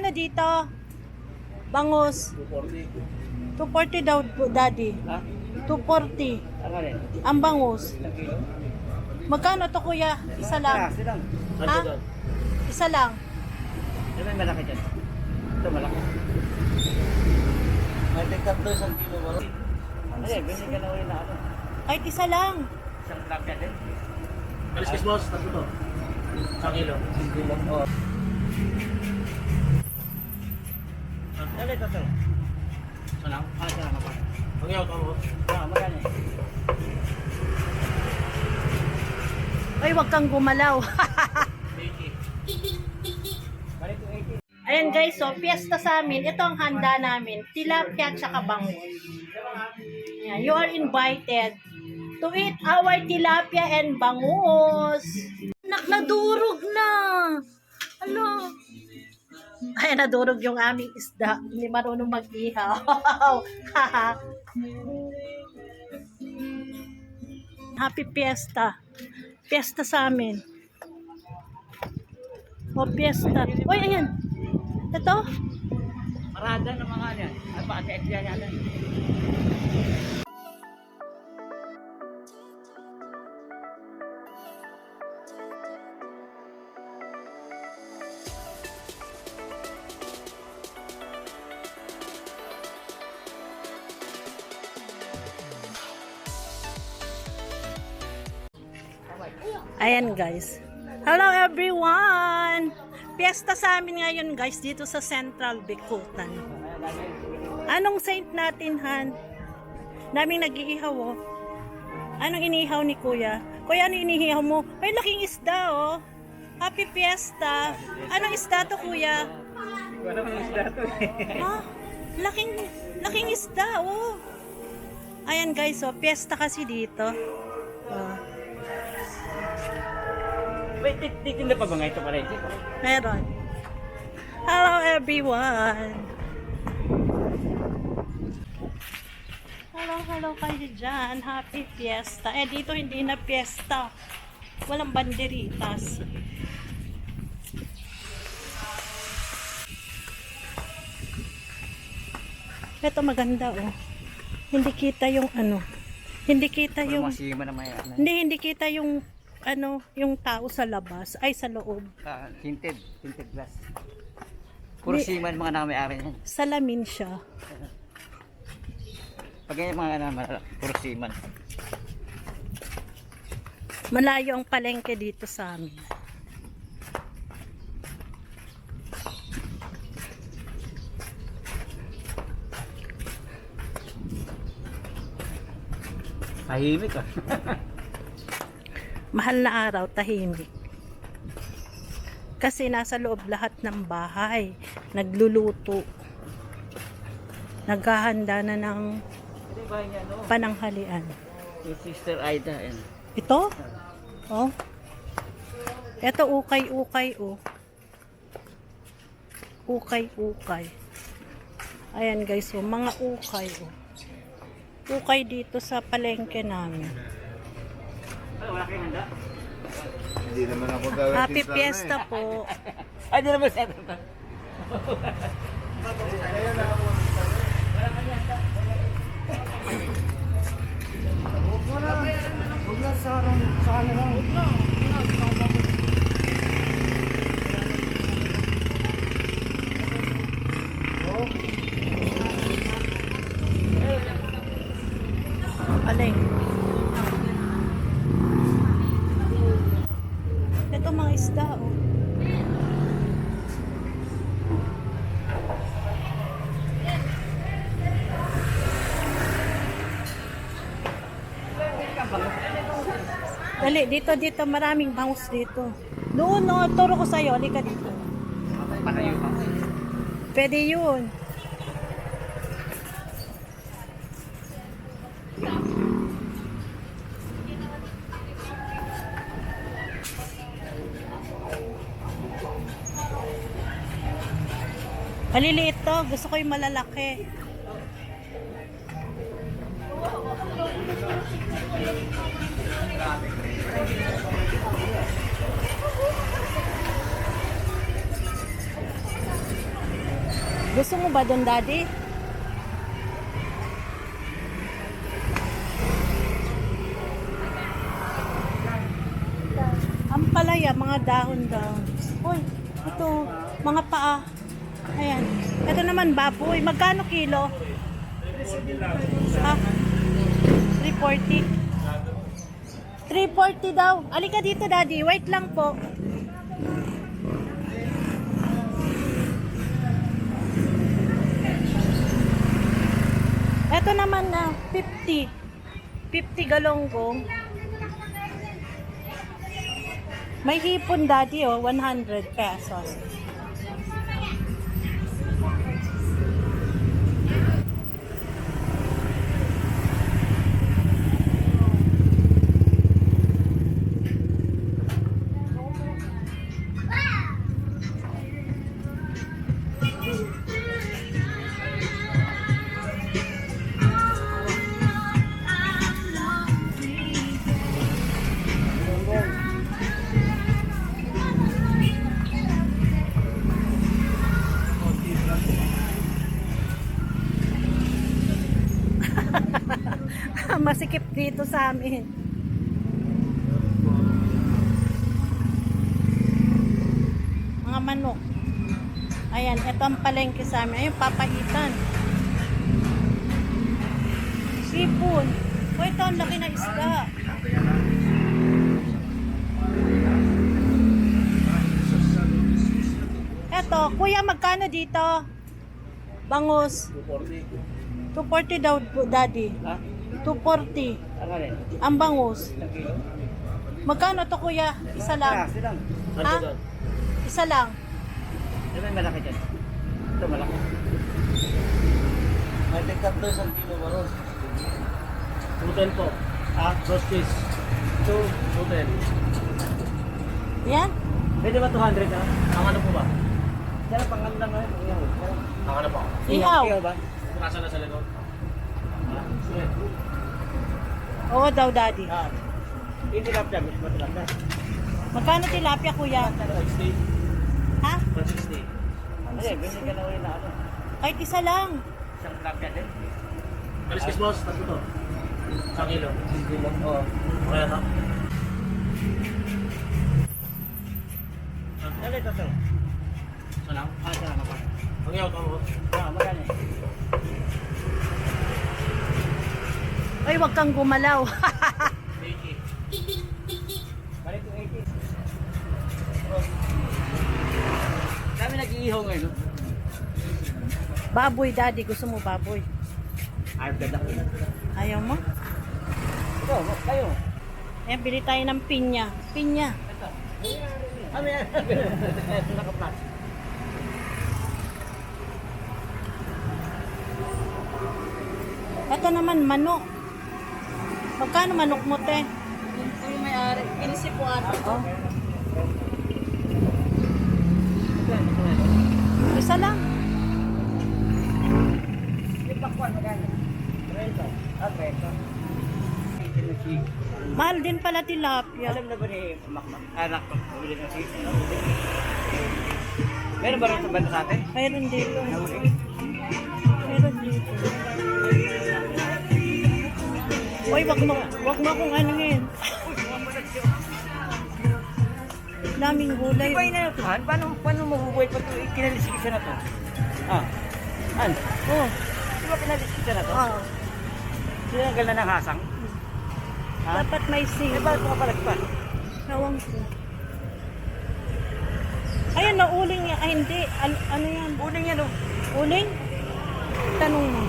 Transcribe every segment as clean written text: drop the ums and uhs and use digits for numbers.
Magkano dito? Bangus. 240 daw, daddy. Ha? 240. Ang alin? Ang bangus. Isang kilo? Magkano to, kuya? Isa lang. Kasi lang. Ha? Isa lang. Ano may malaki dyan? Ito malaki. May tingkat to isang kilo ba? Ay, bili ka na ulit na ano. Kahit isa lang. Isang vlog ka din. Kaliskis boss, tatlo to. Isang kilo. Isang kilo. Oo. Ano ito to? Salang. Isa lang ako. Pangyaw to mo. Magkano eh? Ay, wag kang gumalaw. 80. Balik ko 80. Ayan guys, so piyesta sa amin. Ito ang handa namin. Tilapia at saka bangus. Ayan, you are invited to eat our tilapia and bangus. Nadurog na. Ano? Ay, nadurog yung aming isda. Hindi marunong mag-ihaw. Happy Fiesta. Fiesta sa amin. O, Fiesta. Uy, ayan. Ito? Parada ng mga ano yan. Ay, pa-attend yan yan. Ayan guys. Hello everyone! Fiesta sa amin ngayon guys dito sa Central Bicutan. Anong saint natin, Han? Daming nag-iihaw oh. Anong inihaw ni Kuya? Kuya, ano inihaw mo? May laking isda oh. Happy Fiesta! Anong isda to, Kuya? Wala mang isda to eh. Ha? Laking isda oh. Ayan guys oh, fiesta kasi dito. Oh. Wait, titinda pa ba nga ito pala? Meron. Hello everyone. Hello kayo dyan. Happy Fiesta. Eh dito hindi na fiesta. Walang banderitas. Ito maganda oh. Hindi kita yung ano. Hindi kita yung Masima naman yan. hindi kita yung ano, yung tao sa labas, ay sa loob. Tinted glass. Puro siman mga nakamay-ari yan. Salamin siya. Pag ganyan mga naman, puro siman. Malayo ang palengke dito sa amin. Tahimik ah. Mahal na araw, tahimik. Kasi nasa loob lahat ng bahay. Nagluluto. Naghahanda na ng pananghalian. Yung Sister Aida. Yan. Ito? Oh. Ito ukay-ukay oh. Ukay-ukay. Ayan guys, oh, mga ukay oh. Ukay dito sa palengke namin. Wala kayong handa? Hindi naman ako gawin. Happy Fiesta po. Ay, di naman sa ito. Huwag na sa ano lang. Palengke. Ito mga isda oh. Dali, dito maraming bangus dito. Doon no, turo ko sa'yo, halika dito. Patayo pa. Pwede yun. Maliliit to. Gusto ko yung malalaki. Gusto mo ba doon, Daddy? Ang palaya, mga dahon-dahon. Uy, ito, mga paa. Ayan. Ito naman baboy. Magkano kilo? Ah, 340. 340 daw. Alika dito, Daddy. Wait lang po. Ito naman na 50. 50 galonggong. May hipon, Daddy, oh, 100 pesos. Masikip dito sa amin. Mga manok. Ayan, ito ang palengke sa amin. Ayun, papaitan. Sipon. O, ito ang laki na isda. Eto, kuya, magkano dito? Bangus. 240 daw, Daddy. Ha? 240. Ano rin? Ang bangus. Isang kilo? Magkano to, kuya? Isa lang. Kasi lang. Ha? Isa lang. Ito may malaki dyan. Ito malaki. May tigtat to 1 kilo maros. 210 po. Ah, Soskis. 210. Yan. pwede ba 200 na? Ang ano po ba? Diyan pangalan lang ngayon. Ang ano po? Ihaw. Ihaw ba? Nasa na sa likod? Sige. Oo daw, Daddy. Ah. Hindi lang siya. Mas matalang na. Magkano tilapia, kuya? 160. Ha? 160. Hindi, bili ka na ulit na ano. Kahit isa lang. Isang lapya din. Kaliskis boss, tatlo to. 1 kilo. Hindi lang. Oo. Okay na. Dali ito to. Isa lang. Ah, siya lang. Ang yaw to boss. Ah, magani. Ay, wag kang gumalaw. 80. Balik yung 80. Kami nag-iihaw ngayon, no? Baboy, Daddy. Gusto mo baboy? Argad ako. Ayaw mo? Ito, kayo. Eh, bili tayo ng pinya. Pinya. Ito. Ano yan? Nakaplat. Ito naman, manok. Magkano manok mo, te? Ito yung may-ari. Pinisip po ato. Oh. Isa lang. Yung pakwan, magani. 30. Ah, 30. Mahal din pala tilapia. Alam na ba ni Makmak? Anak ko, bumili ng sisi. Meron ba rin sa banda sa atin? Mayroon dito. Nahuli. Mayroon dito. Uy, wag mo akong anuhin. Daming gulay. Di ba yun na ito, Han? Paano mabubuhay pa ito? Kinalisikisa na ito. Ah. Han? Oh. Di ba kinalisikisa na ito? Ah. Sinanggal na ng hasang? Ha? Dapat may Eh, sing. bakit makapalagpan? Nawang ko. Ayun, nauling niya. Ay, hindi. Ano yan? Uling yan, oh. Uling? Tanong mo.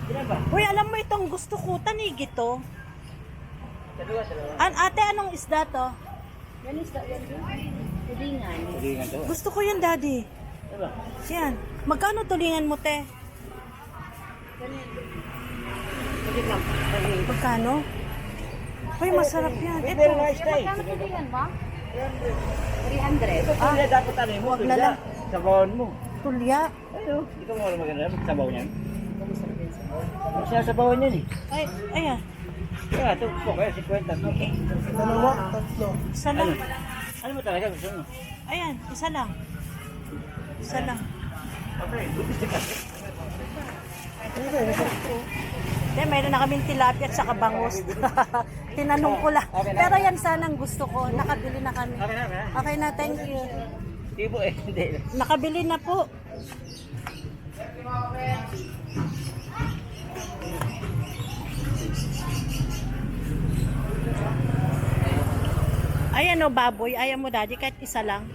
Sino ba? Uy, alam mo itong gusto ko. Tanigit to. Dalawa. Ate, anong isda to? Yan is yan. Tulingan. Ulingan to. Gusto ko yan, Daddy. Diba? Yan. Magkano tulingan mo, te? Sige lang. Magkano? Uy, masarap yan. Very Ito. nice day. Magkano tulingan mo? 300. Ito tulya dapat ano mo, Huwag na tulya. lang. Sabawan mo. Tulya. Ano? Hindi ka mo alam maganda. Sabaw niyan. Sinasabawan yan eh. Ay, ayan. Kaya ito po kaya 50. Okay. Isa lang. Ano mo talaga gusto mo? Ayan, isa lang. Isa lang. Okay, gusto ka. Hindi, mayroon na kaming tilapia at saka bangus. Tinanong ko lang. Pero yan sana ang gusto ko. Nakabili na kami. Okay na, okay na. Okay na, thank you. Hindi po eh, hindi. Nakabili na po. Ayan o, baboy. Ayan mo, daddy, kahit isa lang.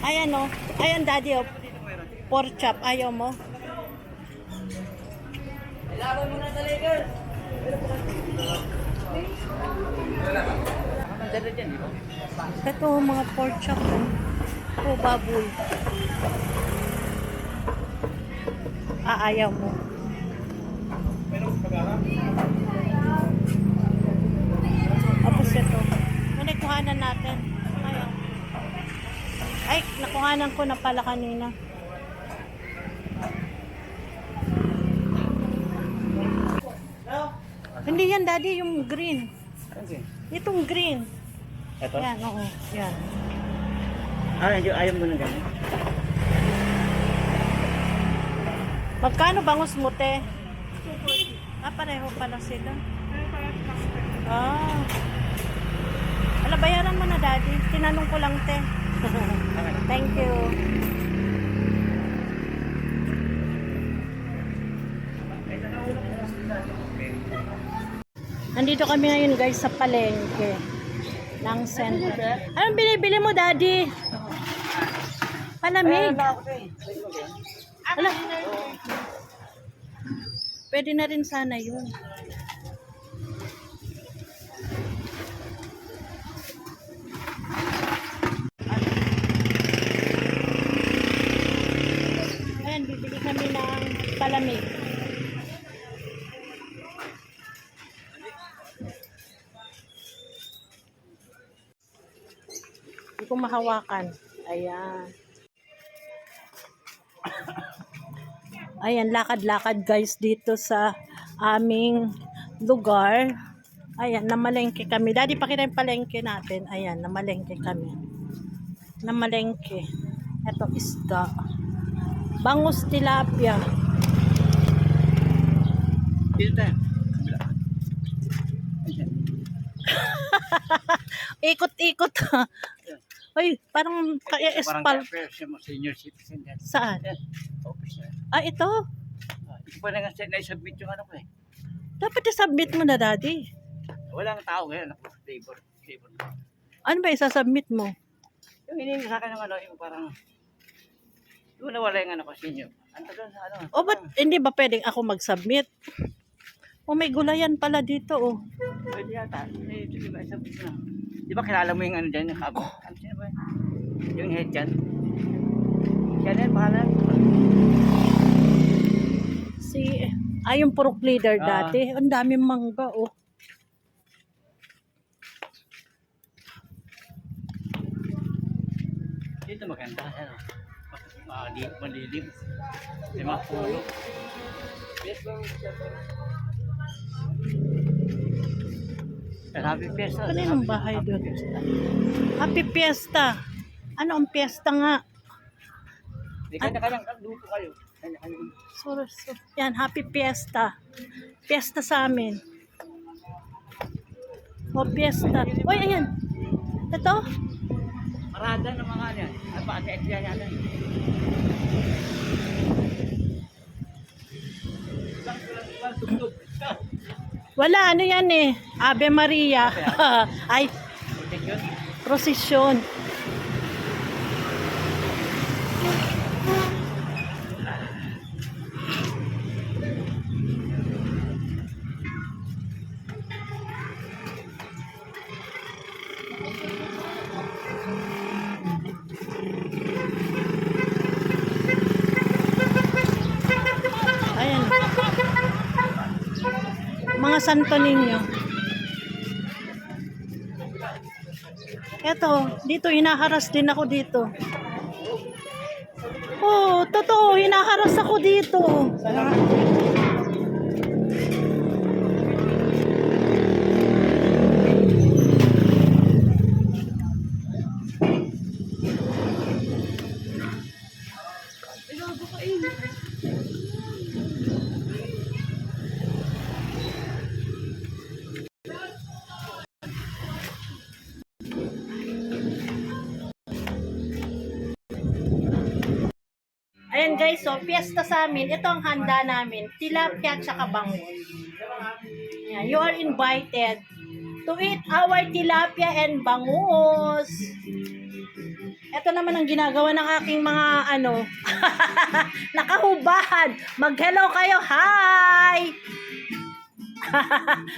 Ayan o. Ayan, daddy o. Pork chop. Ayaw mo. Ilaban mo na talaga. Mandala dyan, di ba? Ito, mga pork chop. O, baboy. Ayaw mo. Tapos ito. Muna kuhanan natin. Ayaw. Ay, nakuhanan ko na pala kanina. Hindi yan, daddy, yung green. Okay. Itong green. Ito? Yan, oo. Yan. Ayaw mo na gano'n. Magkano bangus mo, te? Pareho pala sila. Ala, bayaran mo na, daddy. Tinanong ko lang, te. Thank you. Nandito kami ngayon, guys, sa palengke ng center. Anong binibili mo, daddy? Palamig. Ala. Pwede na rin sana yun. Ayan, bibili kami ng palamig. Hindi ko mahawakan. Ayan. Ayan, lakad-lakad guys dito sa aming lugar. Ayan, namalengke kami. Daddy, pakita yung palengke natin. Ayan, namalengke kami. Namalengke. Ito, isda. Bangus tilapia. Dito tayo. Ikot-ikot. Ay, parang kaya espal. Parang senior citizen yan. Saan? Yan, office yan. Ito. Hindi pa na nga na-submit yung ano ko eh. Dapat i-submit mo na, daddy. Walang tao ngayon ako. Labor. Ano ba isasubmit mo? Yung hinihingi sa akin ng ano, yung parang yung nawala yung ano ko, senior. Ang tagal sa ano. O, ba't hindi ba pwedeng ako mag-submit? O, may gulayan pala dito, oh. Pwede yata. Eh, sige ba, submit na. Di ba kilala mo yung ano dyan, yung kabo? Ano siya ba? Yung head dyan. Yan yan, bahala. Yung purok leader dati. Ang daming mangga, oh. Dito maganda. Ano? Malilim. May mga pulo. Happy Fiesta. Ano yung bahay doon? Happy Fiesta. Ano ang fiesta nga? Hindi kanya-kanyang luto kayo. So, yan, Happy Fiesta. Fiesta sa amin. O, Fiesta. Uy, ayan. Ito? Parada ng mga ano yan. Ay, pa-attend yan yan. Wala, ano yan eh. Ave Maria. Ay, prosesyon. Ayan. Mga Santo Niño. Eto, dito hinaharas din ako dito. Oh, totoo, hinaharas ako dito. Ayan guys, so piyesta sa amin. Ito ang handa namin. Tilapia at saka bangus. Ayan, you are invited to eat our tilapia and bangus. Ito naman ang ginagawa ng aking mga nakahubad. Mag-hello kayo. Hi!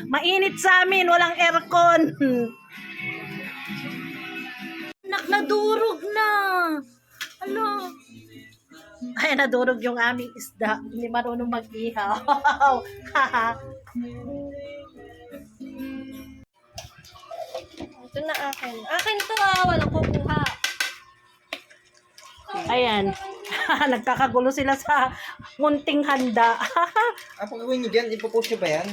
Mainit sa amin, walang aircon. Nadurog na. Ano? Ay, nadurog yung aming isda. Hindi marunong mag-ihaw. Ito na akin. Akin to walang kukuha. Ayan. Nagkakagulo sila sa munting handa. Pag gawin nyo dyan, ipopost nyo ba yan?